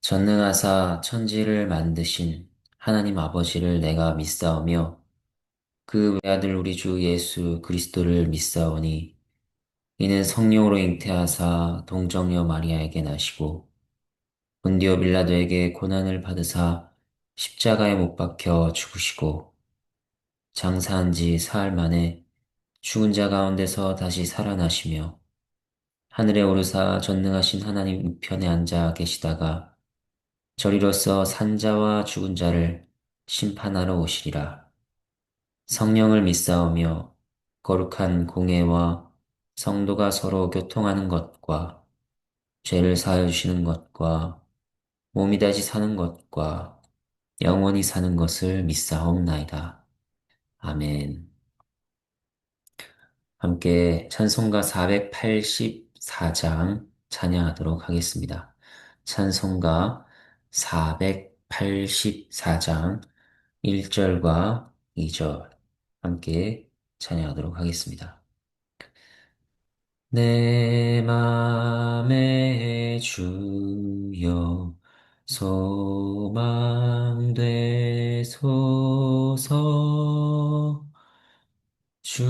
전능하사 천지를 만드신 하나님 아버지를 내가 믿사오며 그 외아들 우리 주 예수 그리스도를 믿사오니 이는 성령으로 잉태하사 동정녀 마리아에게 나시고 본디오 빌라도에게 고난을 받으사 십자가에 못 박혀 죽으시고 장사한 지 사흘 만에 죽은 자 가운데서 다시 살아나시며 하늘에 오르사 전능하신 하나님 우편에 앉아 계시다가 저리로서 산자와 죽은 자를 심판하러 오시리라. 성령을 믿사오며 거룩한 공예와 성도가 서로 교통하는 것과 죄를 사하여 주시는 것과 몸이 다시 사는 것과 영원히 사는 것을 믿사옵나이다. 아멘. 함께 찬송가 484장 찬양하도록 하겠습니다. 찬송가 484장 1절과 2절 함께 찬양하도록 하겠습니다. 내 맘에 주여 소망되소서 주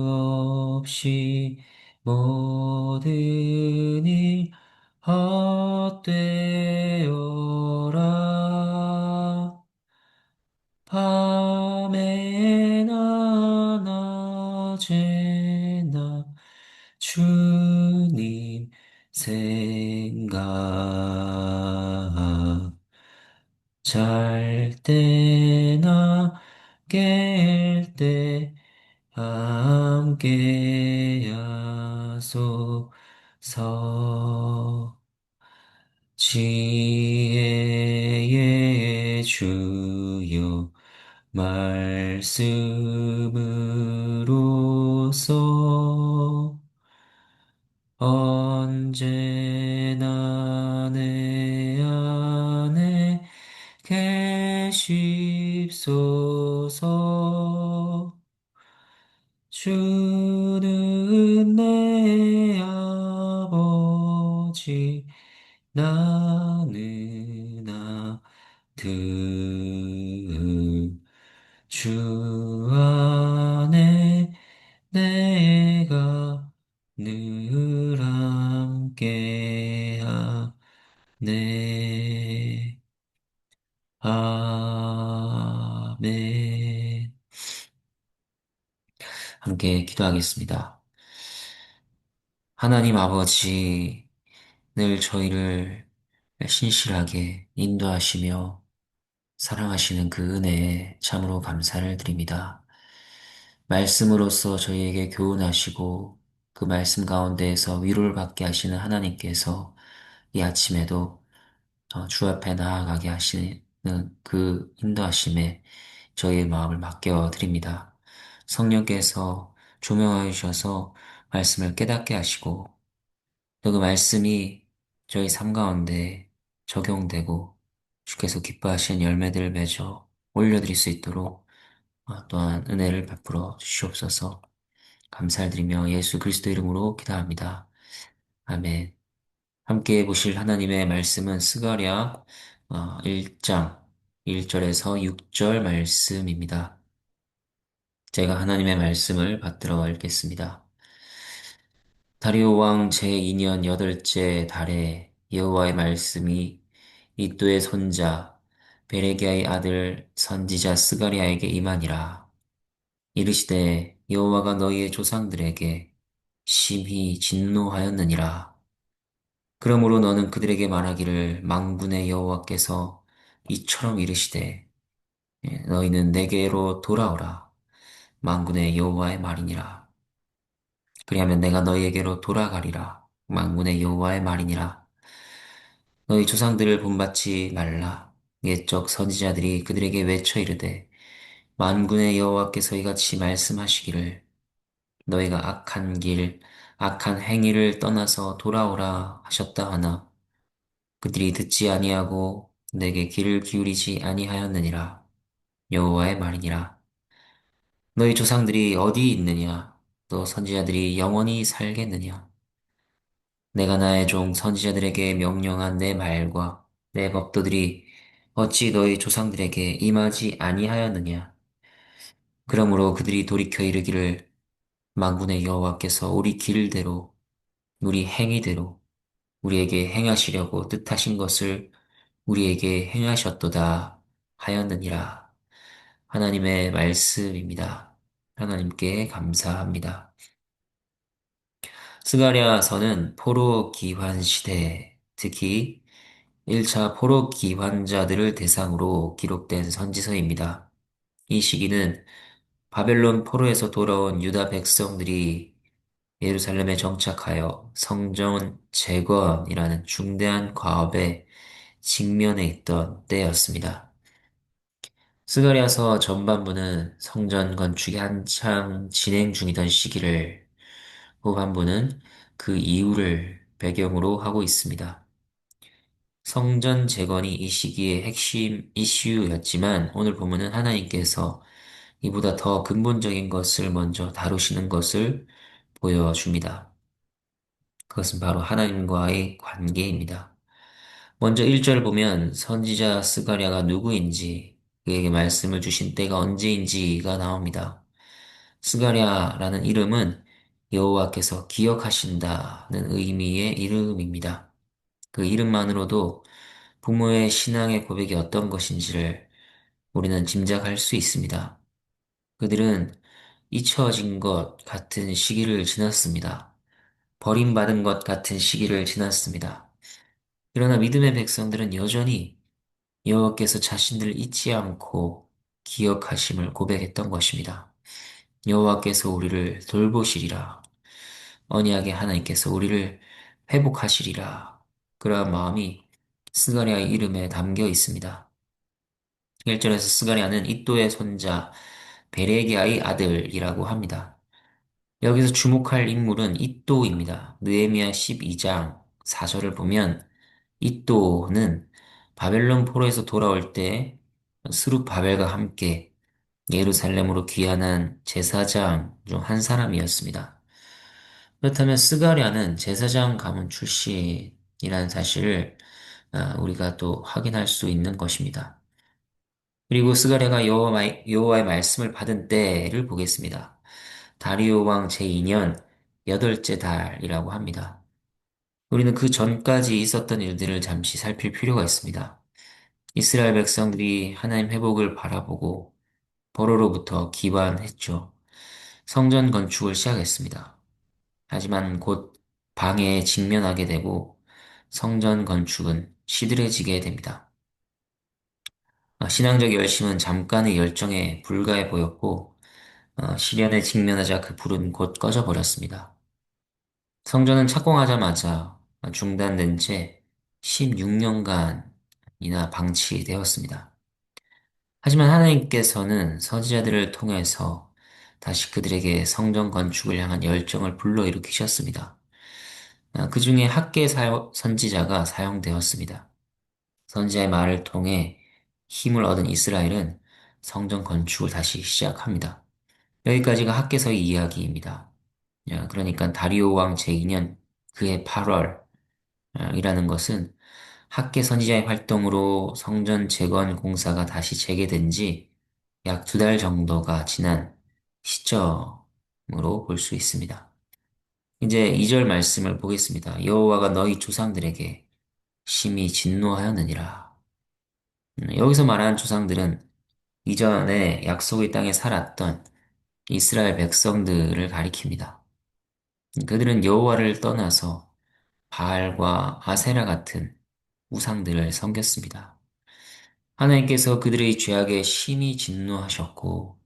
없이 모든 일 헛되어라 밤에나 낮에나 주님 생각 잘 때나 깰 때 함께 하소서 지혜의 주여 말씀으로써 언제나 내 안에 계십소서 주는 내 아버지 나는 아들 주 안에 내가 늘 함께하네 아멘 함께 기도하겠습니다. 하나님 아버지 늘 저희를 신실하게 인도하시며 사랑하시는 그 은혜에 참으로 감사를 드립니다. 말씀으로써 저희에게 교훈하시고 그 말씀 가운데에서 위로를 받게 하시는 하나님께서 이 아침에도 주 앞에 나아가게 하시는 그 인도하심에 저희의 마음을 맡겨 드립니다. 성령께서 조명하여 주셔서 말씀을 깨닫게 하시고 또 그 말씀이 저희 삶 가운데 적용되고 주께서 기뻐하시는 열매들을 맺어 올려드릴 수 있도록 또한 은혜를 베풀어 주시옵소서 감사를 드리며 예수 그리스도 이름으로 기도합니다. 아멘. 함께 보실 하나님의 말씀은 스가랴 1장 1절에서 6절 말씀입니다. 제가 하나님의 말씀을 받들어 읽겠습니다. 다리오 왕 제2년 8째 달에 여호와의 말씀이 이또의 손자 베레기야의 아들 선지자 스가랴에게 임하니라. 이르시되 여호와가 너희의 조상들에게 심히 진노하였느니라. 그러므로 너는 그들에게 말하기를 망군의 여호와께서 이처럼 이르시되 너희는 내게로 돌아오라. 망군의 여호와의 말이니라. 그리하면 내가 너희에게로 돌아가리라. 망군의 여호와의 말이니라. 너희 조상들을 본받지 말라. 옛적 선지자들이 그들에게 외쳐 이르되 만군의 여호와께서 이같이 말씀하시기를 너희가 악한 길, 악한 행위를 떠나서 돌아오라 하셨다 하나 그들이 듣지 아니하고 내게 귀를 기울이지 아니하였느니라. 여호와의 말이니라. 너희 조상들이 어디 있느냐? 또 선지자들이 영원히 살겠느냐? 내가 나의 종 선지자들에게 명령한 내 말과 내 법도들이 어찌 너희 조상들에게 임하지 아니하였느냐? 그러므로 그들이 돌이켜 이르기를 만군의 여호와께서 우리 길대로 우리 행위대로 우리에게 행하시려고 뜻하신 것을 우리에게 행하셨도다 하였느니라. 하나님의 말씀입니다. 하나님께 감사합니다. 스가랴서는 포로 기환 시대, 특히 1차 포로 기환자들을 대상으로 기록된 선지서입니다. 이 시기는 바벨론 포로에서 돌아온 유다 백성들이 예루살렘에 정착하여 성전 재건이라는 중대한 과업에 직면해 있던 때였습니다. 스가랴서 전반부는 성전 건축이 한창 진행 중이던 시기를, 후반부는 그 이유를 배경으로 하고 있습니다. 성전 재건이 이 시기의 핵심 이슈였지만 오늘 본문은 하나님께서 이보다 더 근본적인 것을 먼저 다루시는 것을 보여줍니다. 그것은 바로 하나님과의 관계입니다. 먼저 1절 보면 선지자 스가랴가 누구인지, 그에게 말씀을 주신 때가 언제인지가 나옵니다. 스가랴라는 이름은 여호와께서 기억하신다는 의미의 이름입니다. 그 이름만으로도 부모의 신앙의 고백이 어떤 것인지를 우리는 짐작할 수 있습니다. 그들은 잊혀진 것 같은 시기를 지났습니다. 버림받은 것 같은 시기를 지났습니다. 그러나 믿음의 백성들은 여전히 여호와께서 자신들을 잊지 않고 기억하심을 고백했던 것입니다. 여호와께서 우리를 돌보시리라. 언약의 하나님께서 우리를 회복하시리라. 그러한 마음이 스가랴의 이름에 담겨 있습니다. 1절에서 스가랴는 이또의 손자 베레기야의 아들이라고 합니다. 여기서 주목할 인물은 이또입니다. 느헤미야 12장 4절을 보면 이또는 바벨론 포로에서 돌아올 때 스룹바벨과 함께 예루살렘으로 귀환한 제사장 중 한 사람이었습니다. 그렇다면 스가랴는 제사장 가문 출신이라는 사실을 우리가 또 확인할 수 있는 것입니다. 그리고 스가랴가 여호와의 말씀을 받은 때를 보겠습니다. 다리오 왕 제2년 여덟째 달이라고 합니다. 우리는 그 전까지 있었던 일들을 잠시 살필 필요가 있습니다. 이스라엘 백성들이 하나님 회복을 바라보고 포로로부터 기반했죠. 성전 건축을 시작했습니다. 하지만 곧 방해에 직면하게 되고 성전 건축은 시들해지게 됩니다. 신앙적 열심은 잠깐의 열정에 불과해 보였고 시련에 직면하자 그 불은 곧 꺼져 버렸습니다. 성전은 착공하자마자 중단된 채 16년간이나 방치되었습니다. 하지만 하나님께서는 선지자들을 통해서 다시 그들에게 성전 건축을 향한 열정을 불러일으키셨습니다. 그 중에 학계 선지자가 사용되었습니다. 선지자의 말을 통해 힘을 얻은 이스라엘은 성전 건축을 다시 시작합니다. 여기까지가 학계서의 이야기입니다. 그러니까 다리오 왕 제2년 그해 8월 이라는 것은 학계 선지자의 활동으로 성전 재건 공사가 다시 재개된 지 약 2달 정도가 지난 시점으로 볼 수 있습니다. 이제 2절 말씀을 보겠습니다. 여호와가 너희 조상들에게 심히 진노하였느니라. 여기서 말하는 조상들은 이전에 약속의 땅에 살았던 이스라엘 백성들을 가리킵니다. 그들은 여호와를 떠나서 바알과 아세라 같은 우상들을 섬겼습니다. 하나님께서 그들의 죄악에 심히 진노하셨고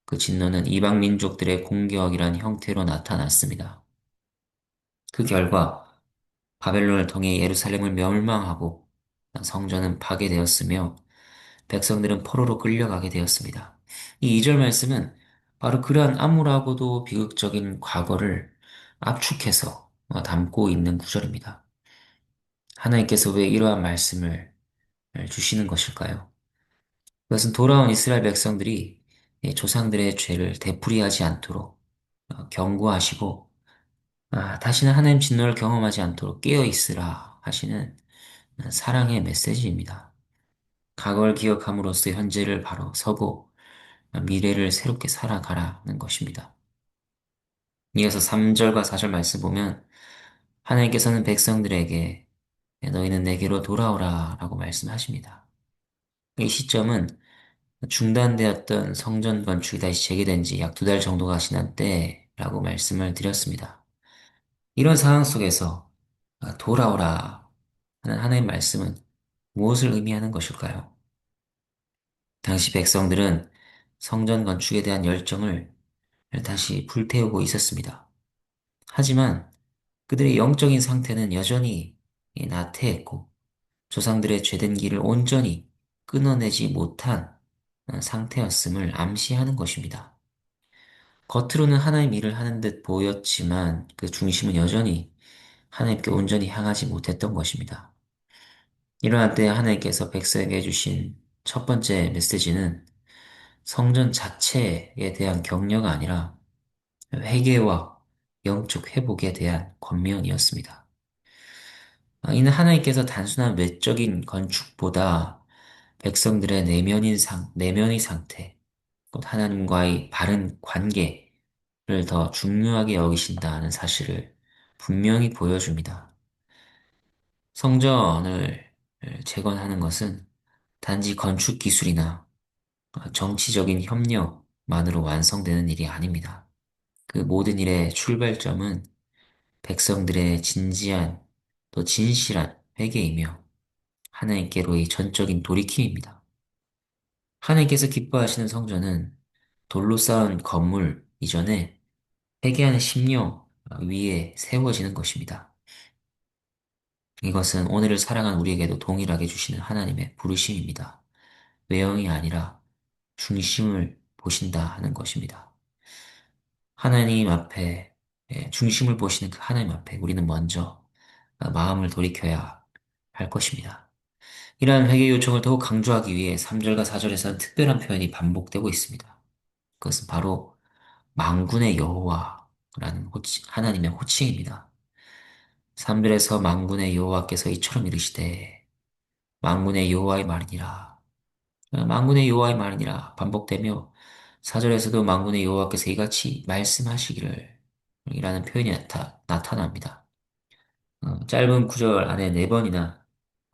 그 진노는 이방 민족들의 공격이란 형태로 나타났습니다. 그 결과 바벨론을 통해 예루살렘을 멸망하고 성전은 파괴되었으며 백성들은 포로로 끌려가게 되었습니다. 이 2절 말씀은 바로 그러한 암울하고도 비극적인 과거를 압축해서 담고 있는 구절입니다. 하나님께서 왜 이러한 말씀을 주시는 것일까요? 그것은 돌아온 이스라엘 백성들이 조상들의 죄를 되풀이하지 않도록 경고하시고 다시는 하나님 진노를 경험하지 않도록 깨어 있으라 하시는 사랑의 메시지입니다. 과거를 기억함으로써 현재를 바로 서고 미래를 새롭게 살아가라는 것입니다. 이어서 3절과 4절 말씀 보면 하나님께서는 백성들에게 너희는 내게로 돌아오라 라고 말씀하십니다. 이 시점은 중단되었던 성전 건축이 다시 재개된 지 약 2달 정도가 지난 때라고 말씀을 드렸습니다. 이런 상황 속에서 돌아오라 하는 하나님의 말씀은 무엇을 의미하는 것일까요? 당시 백성들은 성전 건축에 대한 열정을 다시 불태우고 있었습니다. 하지만 그들의 영적인 상태는 여전히 나태했고 조상들의 죄된 길을 온전히 끊어내지 못한 상태였음을 암시하는 것입니다. 겉으로는 하나님 일을 하는 듯 보였지만 그 중심은 여전히 하나님께 온전히 향하지 못했던 것입니다. 이러한 때에 하나님께서 백성에게 주신 첫 번째 메시지는 성전 자체에 대한 격려가 아니라 회개와 영적 회복에 대한 권면이었습니다. 이는 하나님께서 단순한 외적인 건축보다 백성들의 내면의 상태, 곧 하나님과의 바른 관계를 더 중요하게 여기신다는 사실을 분명히 보여줍니다. 성전을 재건하는 것은 단지 건축 기술이나 정치적인 협력만으로 완성되는 일이 아닙니다. 그 모든 일의 출발점은 백성들의 진지한 또 진실한 회개이며 하나님께로의 전적인 돌이킴입니다. 하나님께서 기뻐하시는 성전은 돌로 쌓은 건물 이전에 회개하는 심령 위에 세워지는 것입니다. 이것은 오늘을 살아간 우리에게도 동일하게 주시는 하나님의 부르심입니다. 외형이 아니라 중심을 보신다 하는 것입니다. 하나님 앞에, 중심을 보시는 그 하나님 앞에 우리는 먼저 마음을 돌이켜야 할 것입니다. 이러한 회개 요청을 더욱 강조하기 위해 3절과 4절에서는 특별한 표현이 반복되고 있습니다. 그것은 바로 만군의 여호와라는 하나님의 호칭입니다. 3절에서 만군의 여호와께서 이처럼 이르시되 만군의 여호와의 말이니라. 만군의 여호와의 말이니라 반복되며 4절에서도 만군의 여호와께서 이같이 말씀하시기를 이라는 표현이 나타납니다. 짧은 구절 안에 4번이나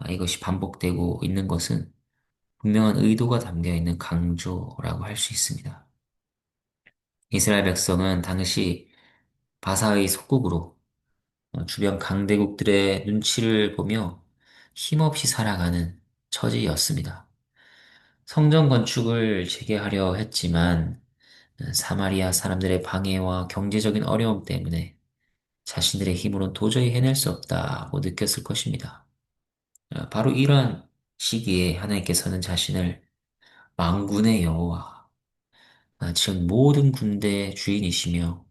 이것이 반복되고 있는 것은 분명한 의도가 담겨 있는 강조라고 할 수 있습니다. 이스라엘 백성은 당시 바사의 속국으로 주변 강대국들의 눈치를 보며 힘없이 살아가는 처지였습니다. 성전 건축을 재개하려 했지만 사마리아 사람들의 방해와 경제적인 어려움 때문에 자신들의 힘으로는 도저히 해낼 수 없다고 느꼈을 것입니다. 바로 이러한 시기에 하나님께서는 자신을 만군의 여호와, 즉 모든 군대의 주인이시며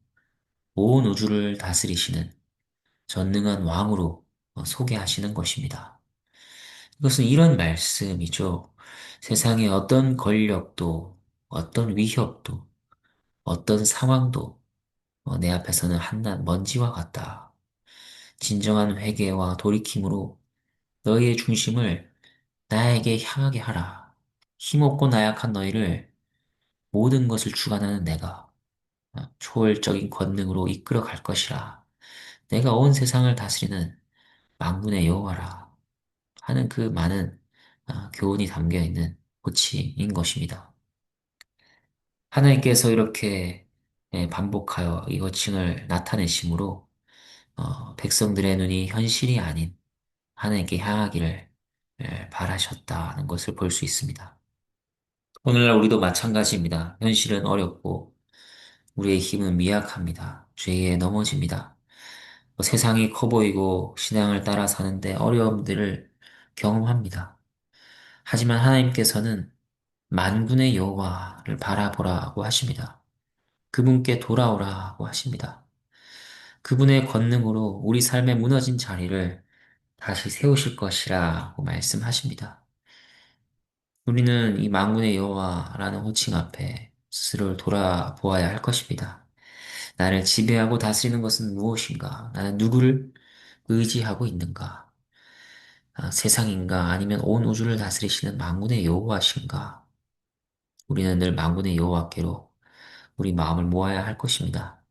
온 우주를 다스리시는 전능한 왕으로 소개하시는 것입니다. 이것은 이런 말씀이죠. 세상의 어떤 권력도, 어떤 위협도, 어떤 상황도 내 앞에서는 한낱 먼지와 같다. 진정한 회개와 돌이킴으로 너희의 중심을 나에게 향하게 하라. 힘없고 나약한 너희를 모든 것을 주관하는 내가 초월적인 권능으로 이끌어 갈 것이라. 내가 온 세상을 다스리는 만군의 여호와라 하는 그 많은 교훈이 담겨 있는 호칭인 것입니다. 하나님께서 이렇게 반복하여 이 호칭을 나타내심으로 백성들의 눈이 현실이 아닌 하나님께 향하기를 바라셨다는 것을 볼 수 있습니다. 오늘날 우리도 마찬가지입니다. 현실은 어렵고 우리의 힘은 미약합니다. 죄에 넘어집니다. 세상이 커 보이고 신앙을 따라 사는데 어려움들을 경험합니다. 하지만 하나님께서는 만군의 여호와를 바라보라고 하십니다. 그분께 돌아오라고 하십니다. 그분의 권능으로 우리 삶의 무너진 자리를 다시 세우실 것이라고 말씀하십니다. 우리는 이 만군의 여호와라는 호칭 앞에 스스로를 돌아보아야 할 것입니다. 나를 지배하고 다스리는 것은 무엇인가? 나는 누구를 의지하고 있는가? 세상인가 아니면 온 우주를 다스리시는 만군의 여호와신가? 우리는 늘 만군의 여호와께로 우리 마음을 모아야 할 것입니다.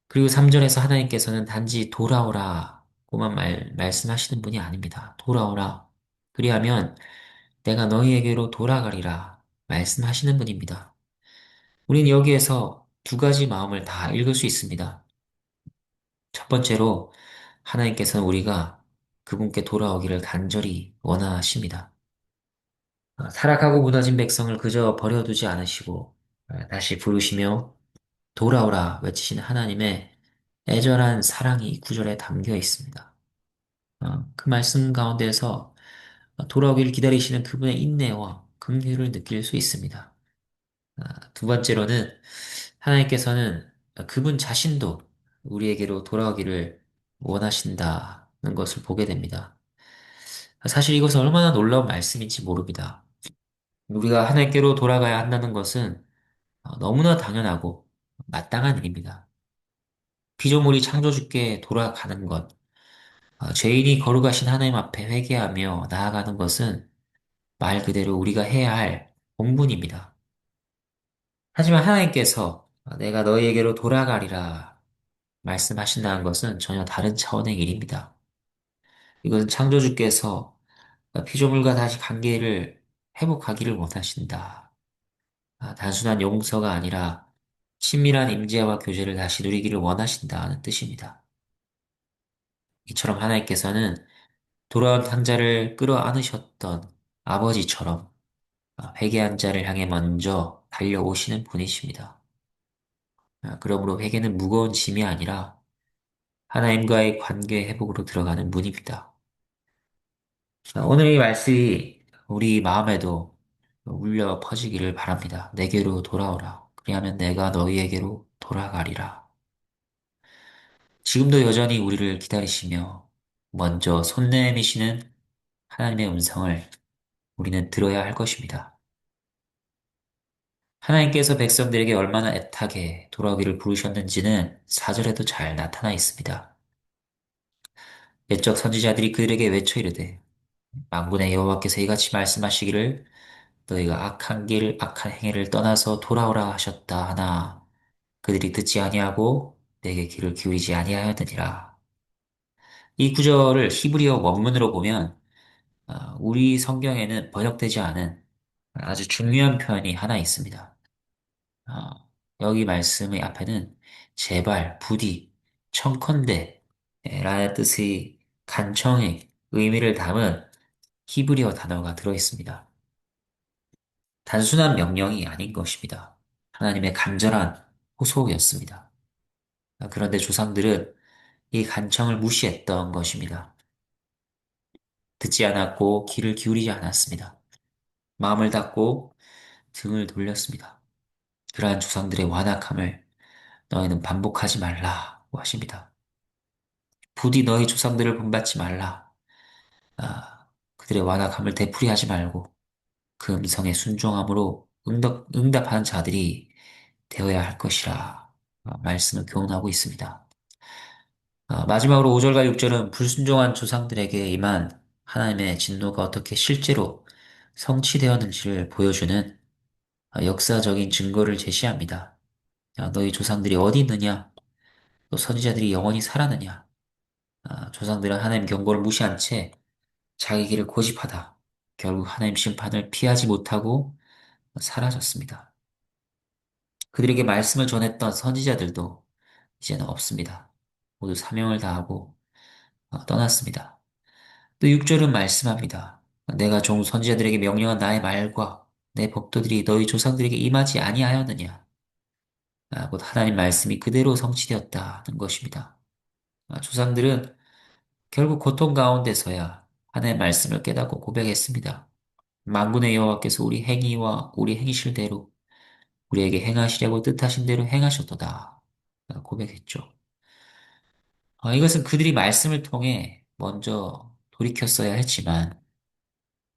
그리고 3절에서 하나님께서는 단지 돌아오라고만 말씀하시는 분이 아닙니다. 돌아오라. 그리하면 내가 너희에게로 돌아가리라 말씀하시는 분입니다. 우린 여기에서 두 가지 마음을 다 읽을 수 있습니다. 첫 번째로 하나님께서는 우리가 그분께 돌아오기를 간절히 원하십니다. 타락하고 무너진 백성을 그저 버려두지 않으시고 다시 부르시며 돌아오라 외치시는 하나님의 애절한 사랑이 이 구절에 담겨 있습니다. 그 말씀 가운데서 돌아오기를 기다리시는 그분의 인내와 긍휼을 느낄 수 있습니다. 두 번째로는 하나님께서는 그분 자신도 우리에게로 돌아오기를 원하신다는 것을 보게 됩니다. 사실 이것은 얼마나 놀라운 말씀인지 모릅니다. 우리가 하나님께로 돌아가야 한다는 것은 너무나 당연하고 마땅한 일입니다. 피조물이 창조주께 돌아가는 것, 죄인이 거룩하신 하나님 앞에 회개하며 나아가는 것은 말 그대로 우리가 해야 할 본분입니다. 하지만 하나님께서 내가 너희에게로 돌아가리라 말씀하신다는 것은 전혀 다른 차원의 일입니다. 이것은 창조주께서 피조물과 다시 관계를 회복하기를 원하신다. 단순한 용서가 아니라 친밀한 임재와 교제를 다시 누리기를 원하신다는 뜻입니다. 이처럼 하나님께서는 돌아온 탕자를 끌어안으셨던 아버지처럼 회개한 자를 향해 먼저 달려오시는 분이십니다. 그러므로 회개는 무거운 짐이 아니라 하나님과의 관계 회복으로 들어가는 문입니다. 오늘 이 말씀이 우리 마음에도 울려 퍼지기를 바랍니다. 내게로 돌아오라. 그리하면 내가 너희에게로 돌아가리라. 지금도 여전히 우리를 기다리시며 먼저 손 내미시는 하나님의 음성을 우리는 들어야 할 것입니다. 하나님께서 백성들에게 얼마나 애타게 돌아오기를 부르셨는지는 4절에도 잘 나타나 있습니다. 옛적 선지자들이 그들에게 외쳐 이르되 만군의 여호와께서 이같이 말씀하시기를 너희가 악한 길 악한 행위를 떠나서 돌아오라 하셨다 하나 그들이 듣지 아니하고 내게 귀를 기울이지 아니하였느니라. 이 구절을 히브리어 원문으로 보면 우리 성경에는 번역되지 않은 아주 중요한 표현이 하나 있습니다. 아, 여기 말씀의 앞에는 제발, 부디, 청컨대 라는 뜻의 간청의 의미를 담은 히브리어 단어가 들어 있습니다. 단순한 명령이 아닌 것입니다. 하나님의 간절한 호소였습니다. 그런데 조상들은 이 간청을 무시했던 것입니다. 듣지 않았고 귀를 기울이지 않았습니다. 마음을 닫고 등을 돌렸습니다. 그러한 조상들의 완악함을 너희는 반복하지 말라고 하십니다. 부디 너희 조상들을 본받지 말라. 그들의 완악함을 되풀이하지 말고 그 음성에 순종함으로 응답하는 자들이 되어야 할 것이라 말씀을 교훈하고 있습니다. 마지막으로 5절과 6절은 불순종한 조상들에게 임한 하나님의 진노가 어떻게 실제로 성취되었는지를 보여주는 역사적인 증거를 제시합니다. 너희 조상들이 어디 있느냐? 또 선지자들이 영원히 살았느냐? 조상들은 하나님 경고를 무시한 채 자기 길을 고집하다 결국 하나님 심판을 피하지 못하고 사라졌습니다. 그들에게 말씀을 전했던 선지자들도 이제는 없습니다. 모두 사명을 다하고 떠났습니다. 또 6절은 말씀합니다. 내가 종 선지자들에게 명령한 나의 말과 내 법도들이 너희 조상들에게 임하지 아니하였느냐? 곧 하나님 말씀이 그대로 성취되었다는 것입니다. 조상들은 결국 고통 가운데서야 하나님의 말씀을 깨닫고 고백했습니다. 만군의 여호와께서 우리 행위와 우리 행실대로 우리에게 행하시려고 뜻하신 대로 행하셨도다. 고백했죠. 이것은 그들이 말씀을 통해 먼저 돌이켰어야 했지만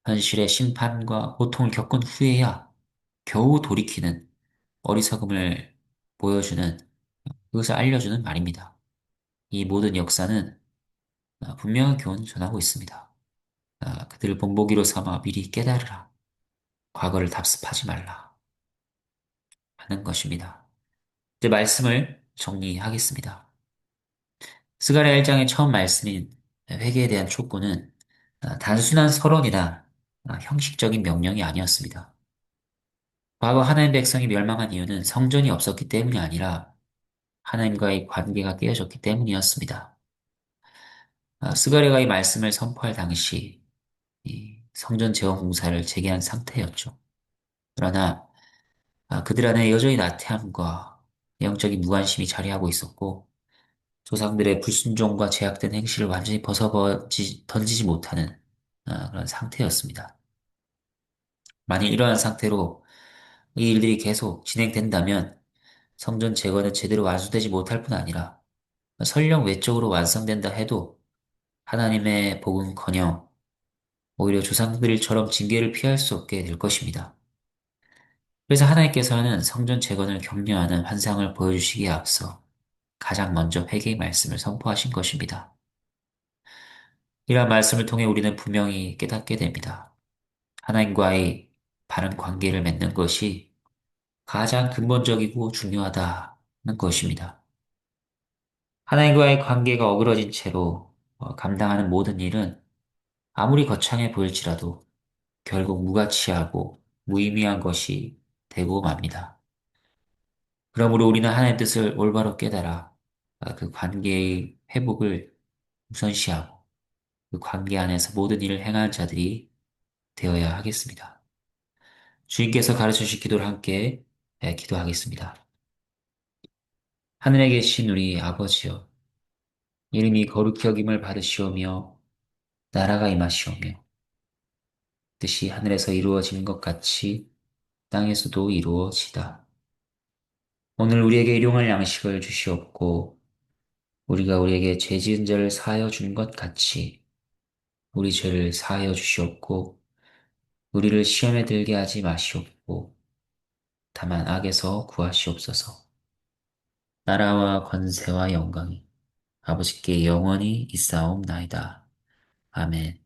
현실의 심판과 고통을 겪은 후에야 겨우 돌이키는 어리석음을 보여주는 그것을 알려주는 말입니다. 이 모든 역사는 분명한 교훈을 전하고 있습니다. 그들을 본보기로 삼아 미리 깨달으라. 과거를 답습하지 말라. 하는 것입니다. 이제 말씀을 정리하겠습니다. 스가랴 1장의 처음 말씀인 회개에 대한 촉구는 단순한 서론이나 형식적인 명령이 아니었습니다. 과거 하나님 백성이 멸망한 이유는 성전이 없었기 때문이 아니라 하나님과의 관계가 깨어졌기 때문이었습니다. 스가랴가 이 말씀을 선포할 당시 이 성전 재건 공사를 재개한 상태였죠. 그러나 그들 안에 여전히 나태함과 영적인 무관심이 자리하고 있었고 조상들의 불순종과 제약된 행실을 완전히 던지지 못하는 그런 상태였습니다. 만일 이러한 상태로 이 일들이 계속 진행된다면 성전 재건은 제대로 완수되지 못할 뿐 아니라 설령 외적으로 완성된다 해도 하나님의 복은커녕 오히려 조상들처럼 징계를 피할 수 없게 될 것입니다. 그래서 하나님께서는 성전 재건을 격려하는 환상을 보여주시기에 앞서 가장 먼저 회개의 말씀을 선포하신 것입니다. 이러한 말씀을 통해 우리는 분명히 깨닫게 됩니다. 하나님과의 바른 관계를 맺는 것이 가장 근본적이고 중요하다는 것입니다. 하나님과의 관계가 어그러진 채로 감당하는 모든 일은 아무리 거창해 보일지라도 결국 무가치하고 무의미한 것이 되고 맙니다. 그러므로 우리는 하나님의 뜻을 올바로 깨달아 그 관계의 회복을 우선시하고 그 관계 안에서 모든 일을 행하는 자들이 되어야 하겠습니다. 주님께서 가르쳐 주신 기도를 함께 기도하겠습니다. 하늘에 계신 우리 아버지여, 이름이 거룩히 여김을 받으시오며 나라가 임하시오며 뜻이 하늘에서 이루어지는 것 같이 땅에서도 이루어지다. 오늘 우리에게 일용할 양식을 주시옵고 우리가 우리에게 죄 지은 자를 사하여 준 것 같이 우리 죄를 사하여 주시옵고 우리를 시험에 들게 하지 마시옵고 다만 악에서 구하시옵소서. 나라와 권세와 영광이 아버지께 영원히 있사옵나이다. 아멘.